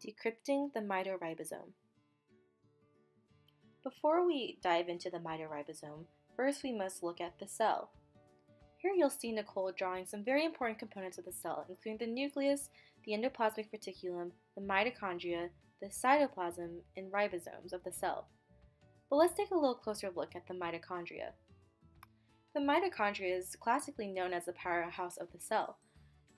Decrypting the mitoribosome. Before we dive into the mitoribosome, first we must look at the cell. Here you'll see Nicole drawing some very important components of the cell, including the nucleus, the endoplasmic reticulum, the mitochondria, the cytoplasm, and ribosomes of the cell. But let's take a little closer look at the mitochondria. The mitochondria is classically known as the powerhouse of the cell.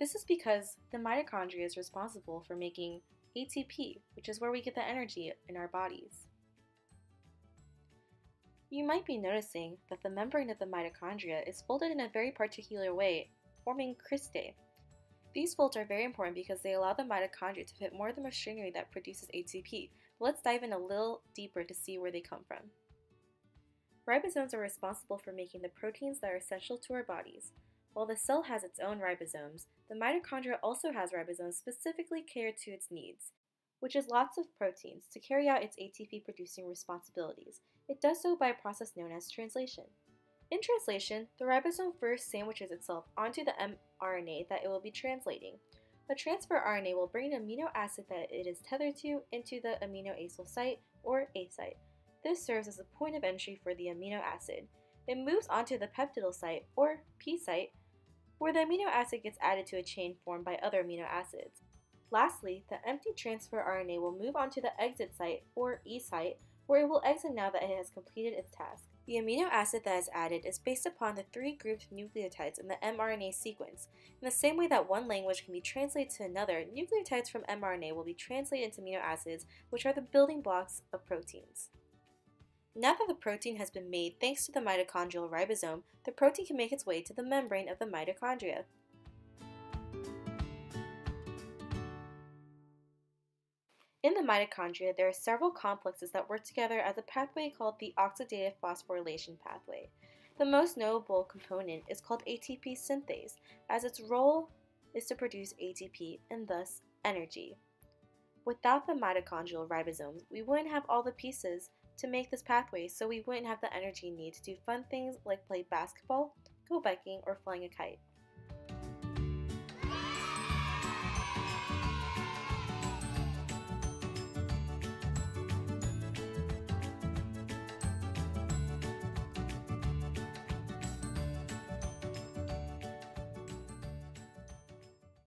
This is because the mitochondria is responsible for making ATP, which is where we get the energy in our bodies. You might be noticing that the membrane of the mitochondria is folded in a very particular way, forming cristae. These folds are very important because they allow the mitochondria to fit more of the machinery that produces ATP. Let's dive in a little deeper to see where they come from. Ribosomes are responsible for making the proteins that are essential to our bodies. While the cell has its own ribosomes, the mitochondria also has ribosomes specifically catered to its needs, which is lots of proteins, to carry out its ATP-producing responsibilities. It does so by a process known as translation. In translation, the ribosome first sandwiches itself onto the mRNA that it will be translating. The transfer RNA will bring an amino acid that it is tethered to into the aminoacyl site, or A site. This serves as a point of entry for the amino acid. It moves onto the peptidyl site, or P site, where the amino acid gets added to a chain formed by other amino acids. Lastly, the empty transfer RNA will move onto the exit site, or E site, where it will exit now that it has completed its task. The amino acid that is added is based upon the three grouped nucleotides in the mRNA sequence. In the same way that one language can be translated to another, nucleotides from mRNA will be translated into amino acids, which are the building blocks of proteins. Now that the protein has been made thanks to the mitochondrial ribosome, the protein can make its way to the membrane of the mitochondria. In the mitochondria, there are several complexes that work together as a pathway called the oxidative phosphorylation pathway. The most notable component is called ATP synthase, as its role is to produce ATP and thus energy. Without the mitochondrial ribosomes, we wouldn't have all the pieces to make this pathway, so we wouldn't have the energy needed to do fun things like play basketball, go biking, or flying a kite.